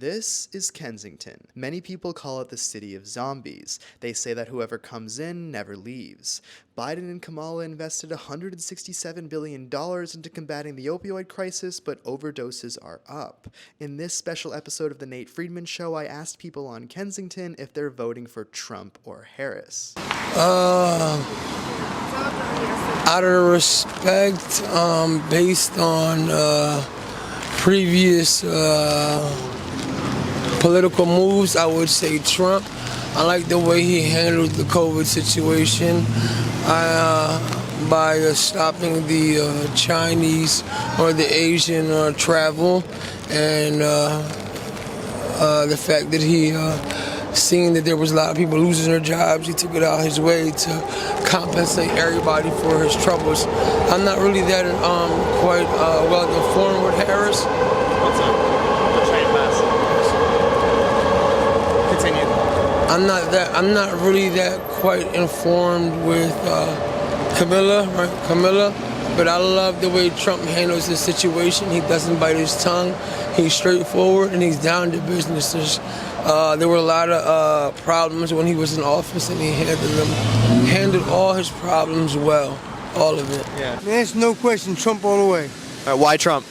This is Kensington. Many people call it the city of zombies. They say that whoever comes in never leaves. Biden and Kamala invested $167 billion into combating the opioid crisis, but overdoses are up. In this special episode of The Nate Friedman Show, I asked people on Kensington if they're voting for Trump or Harris. Out of respect, based on previous political moves, I would say Trump. I like the way he handled the COVID situation by stopping the Chinese or the Asian travel, and the fact that he seeing that there was a lot of people losing their jobs, he took it out his way to compensate everybody for his troubles. I'm not really that quite well informed with Harris. I'm not really that quite informed with Camilla, but I love the way Trump handles the situation. He doesn't bite his tongue. He's straightforward and he's down to business. There were a lot of problems when he was in office, and he handled all his problems well, all of it. Yeah. There's no question, Trump all the way. Why Trump?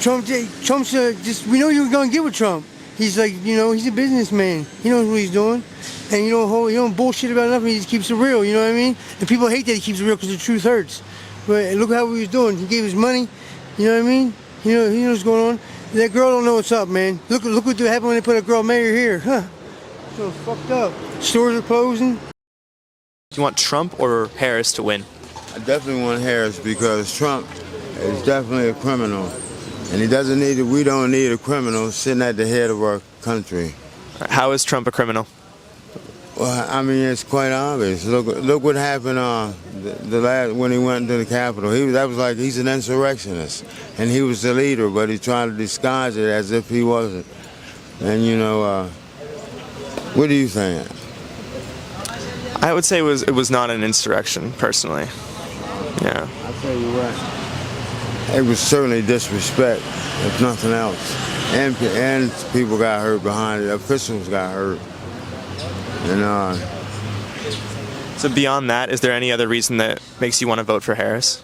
Trump's just, we know you were going to get with Trump. He's like, he's a businessman. He knows what he's doing. And you don't bullshit about nothing, he just keeps it real, you know what I mean? And people hate that he keeps it real because the truth hurts. But look how he was doing. He gave his money, you know what I mean? He knows what's going on. That girl don't know what's up, man. Look what happened when they put a girl mayor here. Huh. So fucked up. Stores are closing. Do you want Trump or Harris to win? I definitely want Harris because Trump is definitely a criminal. And we don't need a criminal sitting at the head of our country. How is Trump a criminal? Well, I mean, it's quite obvious. Look what happened when he went to the Capitol. He's an insurrectionist, and he was the leader, but he tried to disguise it as if he wasn't. And what do you think? I would say it was not an insurrection, personally. Yeah. I'll tell you what. It was certainly disrespect, if nothing else. And people got hurt behind it. Officials got hurt. And so beyond that, is there any other reason that makes you want to vote for Harris?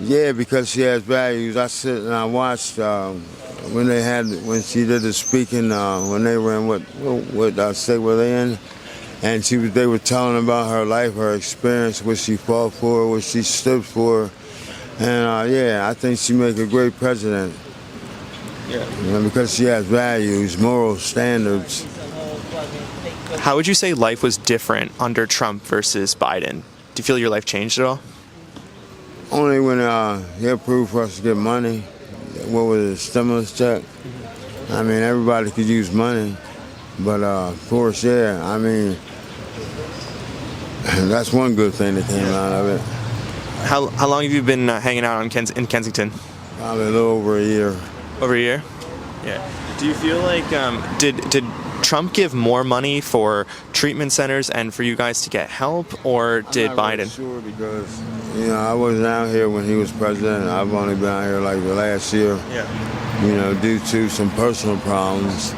Yeah, because she has values. I sit and I watched when she did the speaking when they were in what state were they in, and they were telling about her life, her experience, what she fought for, what she stood for, and I think she make a great president. Yeah. Because she has values, moral standards. How would you say life was different under Trump versus Biden? Do you feel your life changed at all? Only when he approved for us to get money. What was it, stimulus check? I mean, everybody could use money. But of course, I mean, that's one good thing that came out of it. How long have you been hanging out in Kensington? Probably a little over a year. Over a year? Yeah. Do you feel like, did Trump give more money for treatment centers and for you guys to get help, or did Biden? I'm not really sure because, I wasn't out here when he was president. I've only been out here like the last year. Yeah. Due to some personal problems,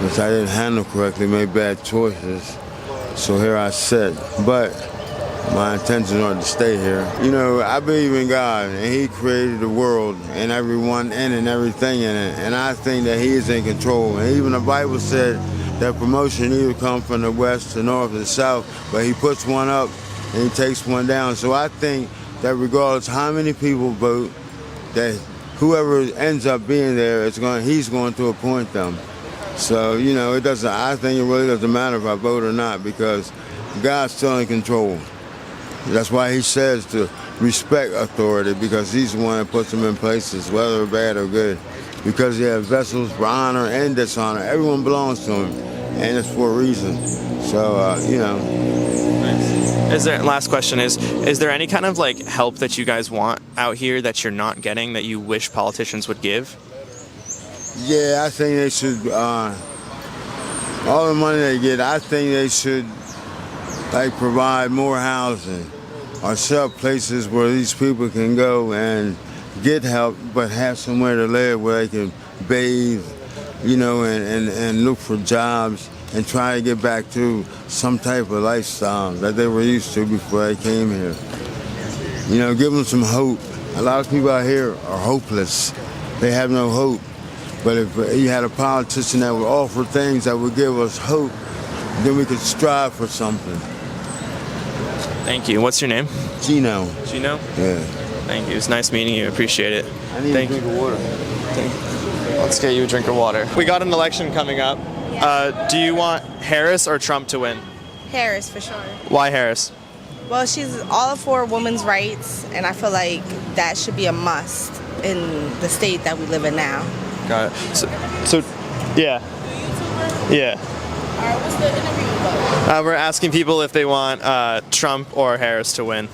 which I didn't handle correctly, made bad choices. So here I sit. But my intentions are to stay here. I believe in God, and He created the world and everyone in and everything in it. And I think that He is in control. And even the Bible said that promotion either comes from the west, the north, or the south, but He puts one up and He takes one down. So I think that regardless how many people vote, that whoever ends up being there, He's going to appoint them. So, I think it really doesn't matter if I vote or not, because God's still in control. That's why He says to respect authority, because He's the one that puts them in places, whether bad or good. Because He has vessels for honor and dishonor. Everyone belongs to Him, and it's for a reason. So, Last question is there any kind of help that you guys want out here that you're not getting that you wish politicians would give? Yeah, I think they should, all the money they get, I think they should provide more housing or set up places where these people can go and get help, but have somewhere to live where they can bathe, and look for jobs and try to get back to some type of lifestyle that they were used to before they came here. Give them some hope. A lot of people out here are hopeless. They have no hope. But if you had a politician that would offer things that would give us hope, then we could strive for something. Thank you. What's your name? Gino. Gino? Yeah. Thank you. It's nice meeting you. Appreciate it. I need a drink of water. Let's get you a drink of water. We got an election coming up. Do you want Harris or Trump to win? Harris, for sure. Why Harris? Well, she's all for women's rights, and I feel like that should be a must in the state that we live in now. Got it. So yeah. Yeah. All right, what's the interview about? We're asking people if they want Trump or Harris to win.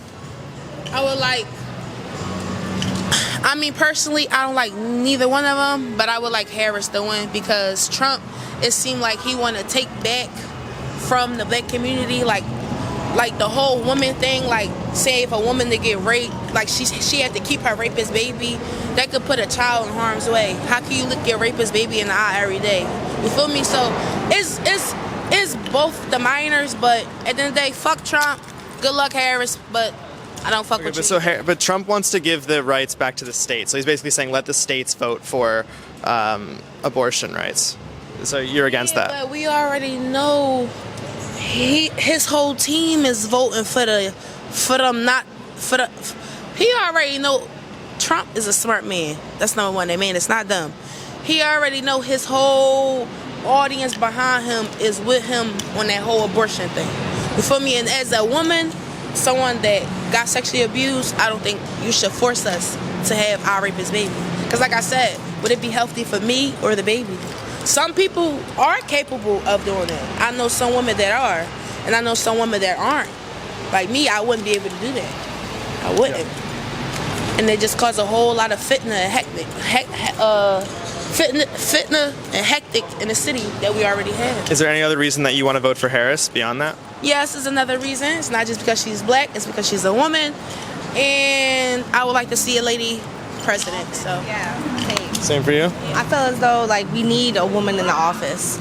Personally, I don't like neither one of them, but I would like Harris to win because Trump, it seemed like he want to take back from the black community, like the whole woman thing, like say if a woman to get raped, like she had to keep her rapist baby, that could put a child in harm's way. How can you look your rapist baby in the eye every day? You feel me? So it's both the minors, but at the end of the day, fuck Trump. Good luck, Harris, but I don't fuck with you. But Trump wants to give the rights back to the states. So he's basically saying let the states vote for abortion rights. So you're against that? But we already know his whole team is voting for them, not for the. He already know Trump is a smart man. That's number one. That man is not dumb. He already know his whole audience behind him is with him on that whole abortion thing. You feel me? And as a woman, someone that got sexually abused, I don't think you should force us to have our rapist baby. Because like I said, would it be healthy for me or the baby? Some people are capable of doing it. I know some women that are, and I know some women that aren't. Like me, I wouldn't be able to do that. I wouldn't. Yeah. And they just cause a whole lot of fitna and hectic in the city that we already have. Is there any other reason that you want to vote for Harris beyond that? Yes, is another reason. It's not just because she's black, it's because she's a woman. And I would like to see a lady president, so. Yeah, same. Same for you? I feel as though like we need a woman in the office.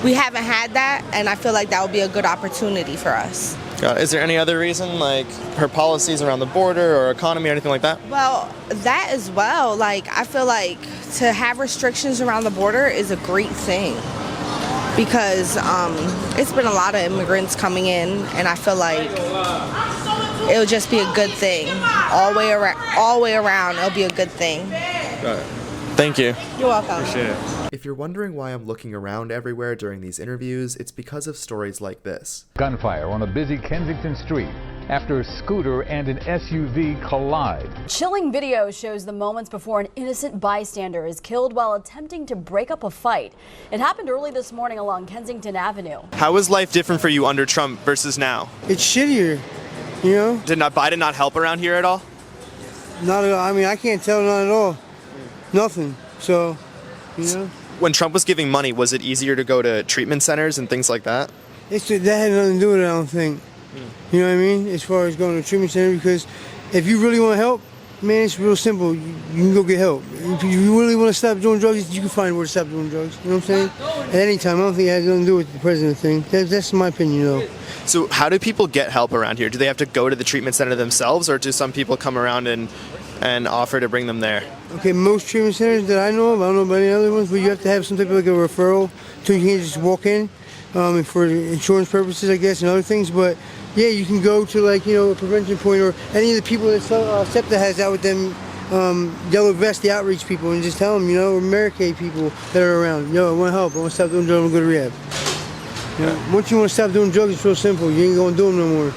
We haven't had that, and I feel like that would be a good opportunity for us. Got it. Is there any other reason, like her policies around the border or economy or anything like that? Well, that as well. Like, I feel like to have restrictions around the border is a great thing because it's been a lot of immigrants coming in, and I feel like it'll just be a good thing. All way around, it'll be a good thing. Got it. Thank you. You're welcome. Appreciate it. If you're wondering why I'm looking around everywhere during these interviews, it's because of stories like this. Gunfire on a busy Kensington street after a scooter and an SUV collide. Chilling video shows the moments before an innocent bystander is killed while attempting to break up a fight. It happened early this morning along Kensington Avenue. How is life different for you under Trump versus now? It's shittier, you know? Did Biden not help around here at all? Not at all. I mean, I can't tell, not at all. Nothing. So, you know? When Trump was giving money, was it easier to go to treatment centers and things like that? That had nothing to do with it, I don't think. You know what I mean? As far as going to a treatment center, because if you really want help, man, it's real simple. You can go get help. If you really want to stop doing drugs, you can find where to stop doing drugs. You know what I'm saying? At any time. I don't think it has nothing to do with the president thing. That's my opinion, though. So how do people get help around here? Do they have to go to the treatment center themselves, or do some people come around and offer to bring them there? Okay, most treatment centers that I know of, I don't know about any other ones, but you have to have some type of like a referral, so you can't just walk in for insurance purposes, I guess, and other things. But yeah, you can go to like, you know, a prevention point, or any of the people that SEPTA has out with them, yellow vest, the outreach people, and just tell them, you know, or Medicaid people that are around, yo, I want help, I want to stop doing drugs, I want to go to rehab. You know, once you want to stop doing drugs, it's real simple. You ain't going to do them no more.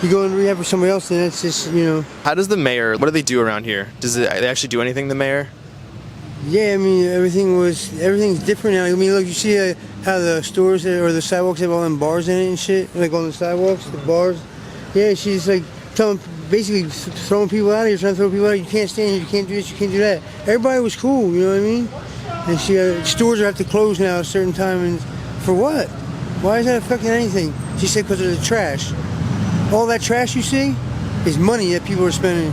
You go in rehab for somebody else, and that's just, you know. How does the mayor, what do they do around here? They actually do anything, the mayor? Yeah, I mean, everything's different now. I mean, look, you see how the stores or the sidewalks have all them bars in it and shit? Like on the sidewalks, the bars. Yeah, she's like basically throwing people out of here, trying to throw people out. You can't stand here, you can't do this, you can't do that. Everybody was cool, you know what I mean? And stores have to close now at a certain time, and for what? Why is that affecting anything? She said because of the trash. All that trash you see is money that people are spending.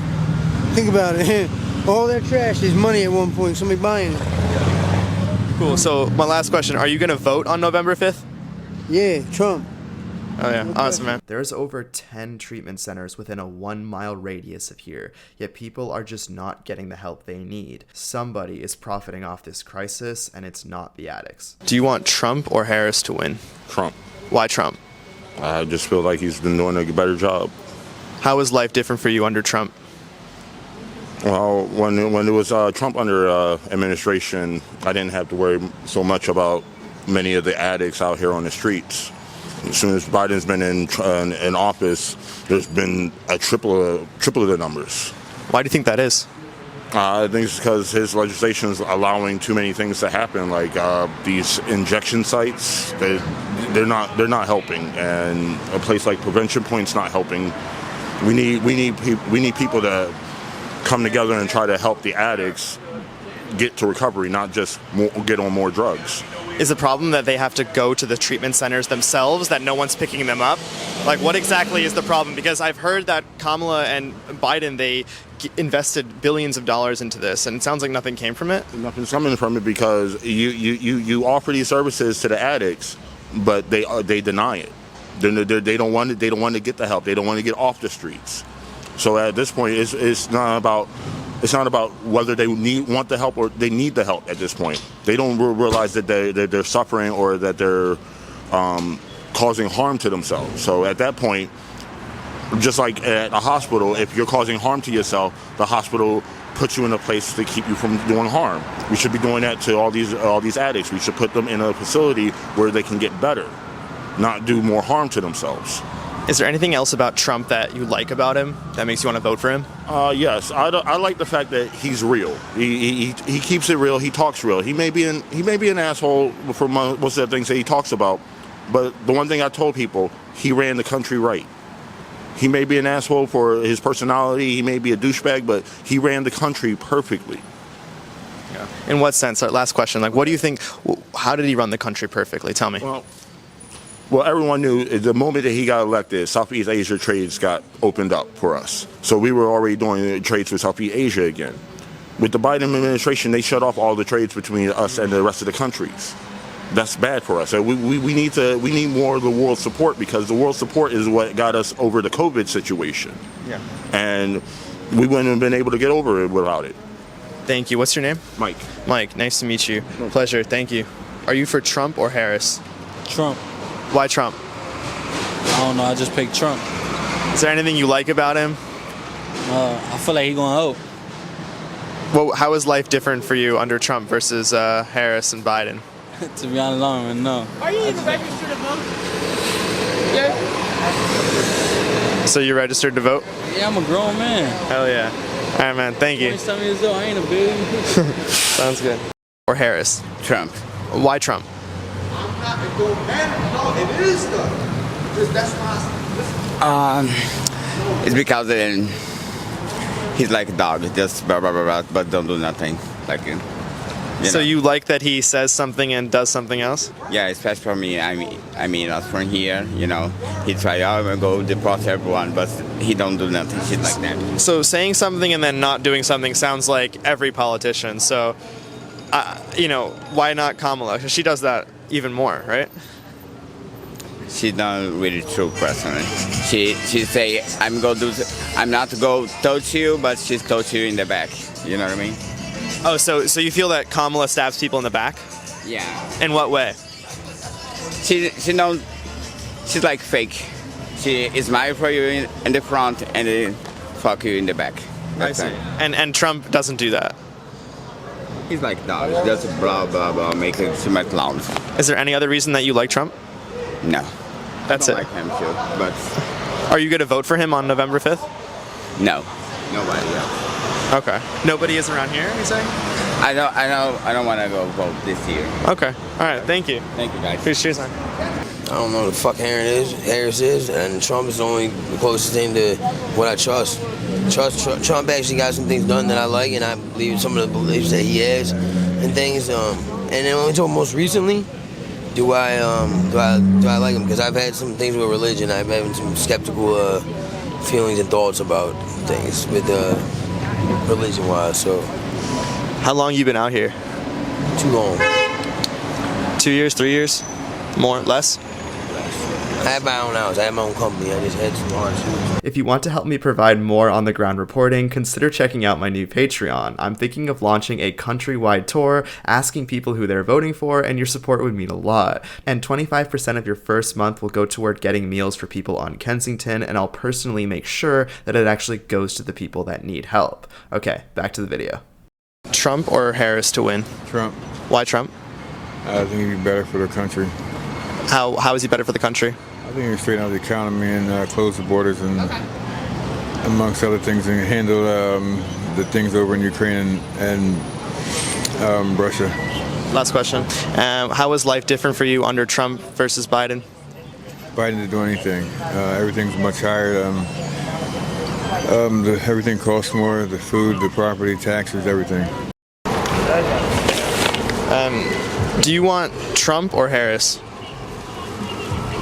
Think about it. All that trash is money at one point, somebody buying it. Cool. So my last question, are you going to vote on November 5th? Yeah, Trump. Oh yeah, awesome, man. There's over 10 treatment centers within a 1-mile radius of here, yet people are just not getting the help they need. Somebody is profiting off this crisis, and it's not the addicts. Do you want Trump or Harris to win? Trump. Why Trump? I just feel like he's been doing a better job. How is life different for you under Trump? Well, when it was Trump under administration, I didn't have to worry so much about many of the addicts out here on the streets. As soon as Biden's been in office, there's been a triple of the numbers. Why do you think that is? I think it's because his legislation is allowing too many things to happen, like these injection sites. They're not helping, and a place like Prevention Point's not helping. We need people to come together and try to help the addicts get to recovery, not just get on more drugs. Is the problem that they have to go to the treatment centers themselves, that no one's picking them up? Like, what exactly is the problem? Because I've heard that Kamala and Biden, they invested billions of dollars into this, and it sounds like nothing came from it. Nothing's coming from it because you offer these services to the addicts, but they deny it. They don't want it. They don't want to get the help. They don't want to get off the streets. So at this point, it's not about whether they want the help or they need the help. At this point, they don't realize that they're suffering or that they're causing harm to themselves. So at that point, just like at a hospital, if you're causing harm to yourself, the hospital puts you in a place to keep you from doing harm. We should be doing that to all these addicts. We should put them in a facility where they can get better, not do more harm to themselves. Is there anything else about Trump that you like about him that makes you want to vote for him? Yes, I like the fact that he's real. He keeps it real. He talks real. He may be an asshole for most of the things that he talks about, but the one thing I told people, he ran the country right. He may be an asshole for his personality. He may be a douchebag, but he ran the country perfectly. Yeah. In what sense? Last question. Like, what do you think? How did he run the country perfectly? Tell me. Well, everyone knew the moment that he got elected, Southeast Asia trades got opened up for us. So we were already doing trades with Southeast Asia again. With the Biden administration, they shut off all the trades between us and the rest of the countries. That's bad for us. So we need more of the world support, because the world support is what got us over the COVID situation. Yeah. And we wouldn't have been able to get over it without it. Thank you. What's your name? Mike. Mike, nice to meet you. Pleasure. Thank you. Are you for Trump or Harris? Trump. Why Trump? I don't know. I just picked Trump. Is there anything you like about him? I feel like he's gonna help. Well, how is life different for you under Trump versus Harris and Biden? To be honest, I don't even know. Are you even registered to vote? Yeah. So you're registered to vote? Yeah, I'm a grown man. Hell yeah. All right, man. Thank you. 27 years old. I ain't a baby. Sounds good. Or Harris? Trump. Why Trump? It's because he's like a dog, just blah, blah, blah, blah, but don't do nothing. Like, So you like that he says something and does something else? Yeah, especially for me. I mean, us from here, he try to go deport everyone, but he don't do nothing. Shit like that. So saying something and then not doing something sounds like every politician. So, why not Kamala? 'Cause she does that even more, right? She's not really true personally. She say I'm not go touch you, but she's touch you in the back. You know what I mean? Oh, so you feel that Kamala stabs people in the back? Yeah. In what way? She's like fake. She smile for you in the front and then fuck you in the back. I see. And Trump doesn't do that. He's like dog. Just blah blah blah, making too much clowns. Is there any other reason that you like Trump? No. That's I it. don't like him too, but Are you going to vote for him on November 5th? no, nobody else. Okay. Nobody is around here, you saying? I don't want to go vote this year. Okay. All right. Thank you. Thank you, guys. Appreciate your time. I don't know who the fuck Harris is, and Trump is the only closest thing to what I trust. Trump actually got some things done that I like, and I believe in some of the beliefs that he has and things. And then only until most recently do I like him, because I've had some things with religion. I've had some skeptical feelings and thoughts about things with religion-wise. So. How long you been out here? Too long. 2 years, 3 years? More? Less? I have my own house. I have my own company. I just had 2 hard. If you want to help me provide more on-the-ground reporting, consider checking out my new Patreon. I'm thinking of launching a countrywide tour, asking people who they're voting for, and your support would mean a lot. And 25% of your first month will go toward getting meals for people on Kensington, and I'll personally make sure that it actually goes to the people that need help. Okay, back to the video. Trump or Harris to win? Trump. Why Trump? I think he'd be better for the country. How is he better for the country? I think he'd straighten out the economy and close the borders and, amongst other things, and handle the things over in Ukraine and Russia. Last question. How is life different for you under Trump versus Biden? Biden didn't do anything. Everything's much higher. Everything costs more, the food, the property, taxes, everything. Do you want Trump or Harris?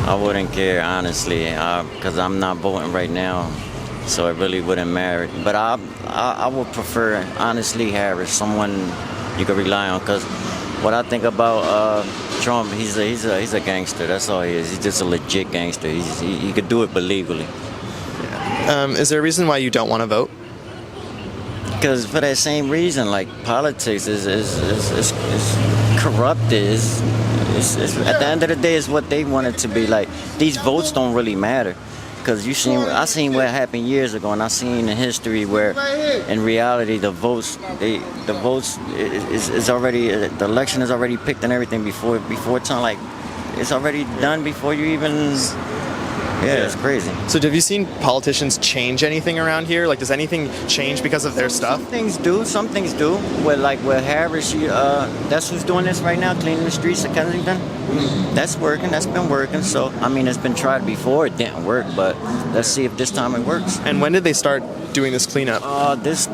I wouldn't care, honestly, because I'm not voting right now, so it really wouldn't matter. But I would prefer, honestly, Harris, someone you can rely on, because what I think about Trump, he's a gangster. That's all he is. He's just a legit gangster. He could do it, but legally. Is there a reason why you don't want to vote? Because for that same reason, like politics is corrupted. At the end of the day, it's what they want it to be. Like, these votes don't really matter. Because I seen what happened years ago, and I seen in history where, in reality, the election is already picked and everything before time. Like, it's already done before you even. Yeah, it's crazy. So have you seen politicians change anything around here? Like, does anything change because of their stuff? Some things do. With Harris, that's who's doing this right now, cleaning the streets of Kensington. That's working. That's been working. So, I mean, it's been tried before. It didn't work, but let's see if this time it works. And when did they start doing this cleanup? Let's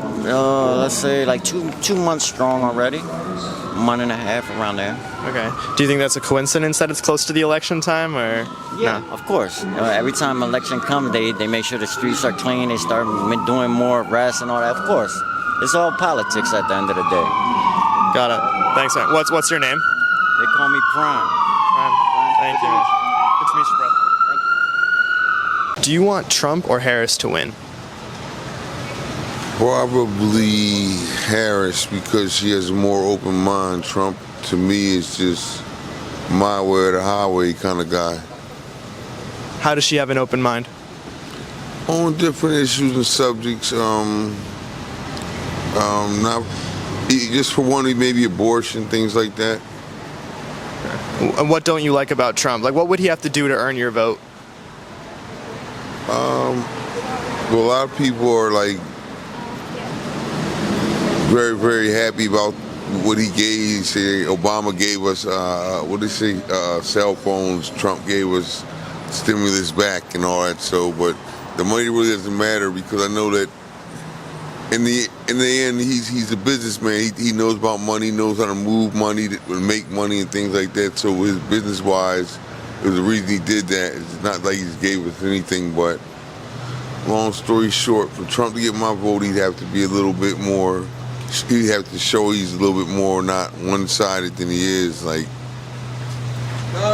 say like 2 months strong already. Month and a half around there. Okay. Do you think that's a coincidence that it's close to the election time, or? Yeah, no? Of course. Every time election comes, they make sure the streets are clean. They start doing more arrests and all that. Of course, it's all politics at the end of the day. Got it. Thanks, man. What's your name? They call me Prime. Thank you. Good to meet you, bro. Thank you. Do you want Trump or Harris to win? Probably Harris, because she has a more open mind. Trump, to me, is just my way or the highway kind of guy. How does she have an open mind? On different issues and subjects. Not just for one, maybe abortion, things like that. And what don't you like about Trump? Like, what would he have to do to earn your vote? Well, a lot of people are like very, very happy about what he gave. Say Obama gave us, cell phones. Trump gave us stimulus back and all that. So, but the money really doesn't matter, because I know that in the end, he's a businessman. He knows about money, knows how to move money, to make money and things like that. So, his business-wise, it was the reason he did that. It's not like he just gave us anything, but long story short, for Trump to get my vote, he'd have to be a little bit more. He'd have to show he's a little bit more not one-sided than he is. Like,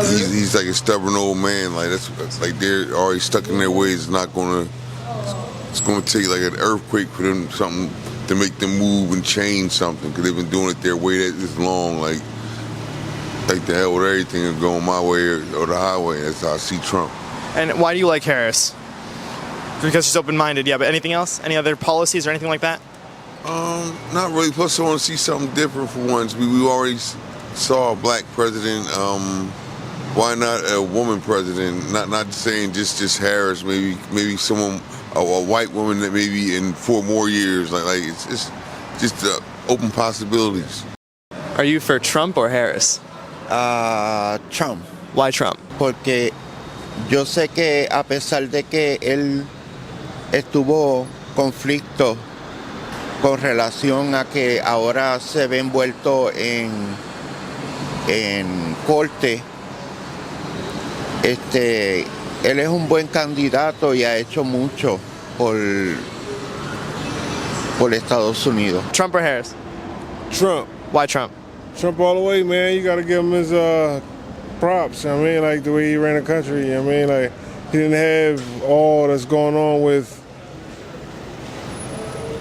he's like a stubborn old man. Like, that's like they're already stuck in their ways. It's gonna take like an earthquake for them, something to make them move and change something, because they've been doing it their way this long. Like the hell with everything and going my way or the highway. That's how I see Trump. And why do you like Harris? Because she's open-minded, yeah. But anything else? Any other policies or anything like that? Not really. Plus, I want to see something different for once. We already saw a black president. Why not a woman president? Not saying just Harris. Maybe someone, a white woman that maybe in 4 more years. Like it's just open possibilities. Are you for Trump or Harris? Trump. Why Trump? Porque yo sé que a pesar de que él estuvo conflicto con relación a que ahora se ve envuelto en corte, él es un buen candidato y ha hecho mucho por Estados Unidos. Trump or Harris? Trump. Why Trump? Trump all the way, man. You got to give him his props. I mean, like the way he ran the country. I mean, like he didn't have all that's going on with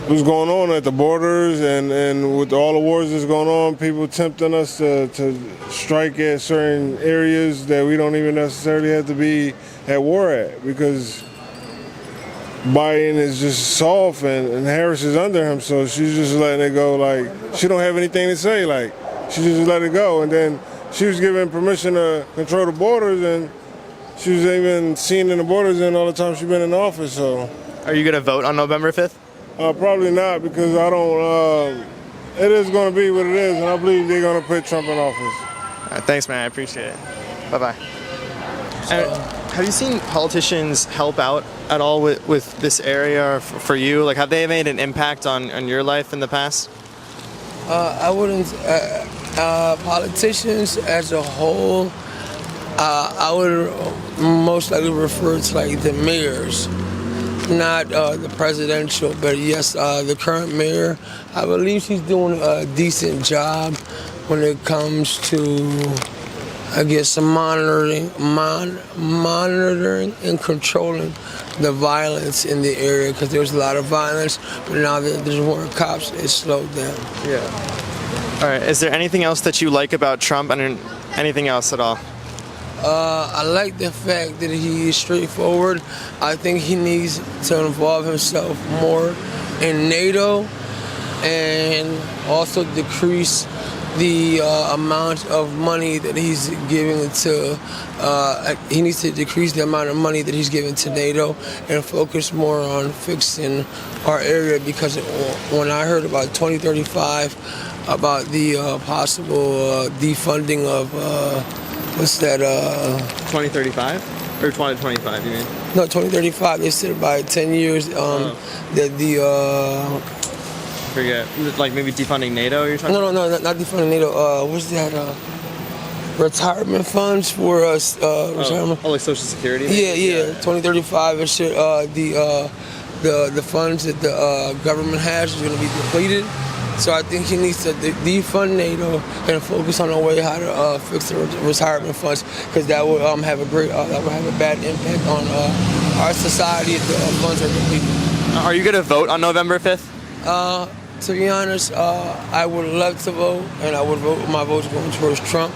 what's going on at the borders and with all the wars that's going on. People tempting us to strike at certain areas that we don't even necessarily have to be at war at, because Biden is just soft and Harris is under him, so she's just letting it go. Like, she don't have anything to say. Like, she just let it go. And then she was given permission to control the borders, and she was even seen in the borders and all the time she's been in office. So, Are you going to vote on November 5th? Probably not, because I don't. It is going to be what it is, and I believe they're going to put Trump in office. All right, thanks, man. I appreciate it. Bye-bye. Have you seen politicians help out at all with this area for you? Like, have they made an impact on your life in the past? I wouldn't. Politicians as a whole, I would most likely refer to like the mayors, not the presidential, but yes, the current mayor. I believe she's doing a decent job when it comes to, I guess, some monitoring and controlling the violence in the area, because there was a lot of violence, but now that there's more cops, it's slowed down. Yeah. All right. Is there anything else that you like about Trump, and anything else at all? I like the fact that he is straightforward. I think he needs to involve himself more in NATO and also decrease the amount of money that he's giving to. He needs to decrease the amount of money that he's giving to NATO and focus more on fixing our area, because when I heard about 2035, about the possible defunding of what's that? 2035 or 2025? You mean? No, 2035. They said by 10 years that the. Forget. Like maybe defunding NATO? You're talking? No, not defunding NATO. What's that? Retirement funds for us. Retirement. Like Social Security? Yeah. 2035. It should the funds that the government has is going to be depleted. So I think he needs to defund NATO and focus on a way how to fix the retirement funds, because that would have a bad impact on our society if the funds are depleted. Are you going to vote on November 5th? To be honest, I would love to vote, and I would vote. My vote's going towards Trump,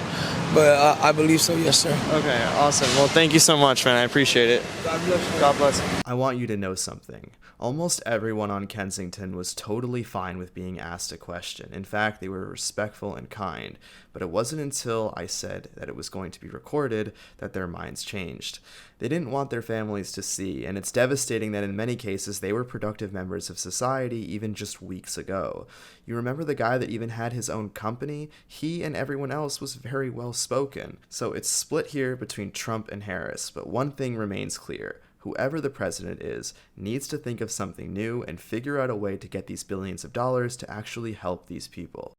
but I believe so, yes, sir. Okay, awesome. Well, thank you so much, man. I appreciate it. God bless you. God bless. I want you to know something. Almost everyone on Kensington was totally fine with being asked a question. In fact, they were respectful and kind. But it wasn't until I said that it was going to be recorded that their minds changed. They didn't want their families to see, and it's devastating that in many cases they were productive members of society even just weeks ago. You remember the guy that even had his own company? He and everyone else was very well spoken. So it's split here between Trump and Harris, but one thing remains clear. Whoever the president is needs to think of something new and figure out a way to get these billions of dollars to actually help these people.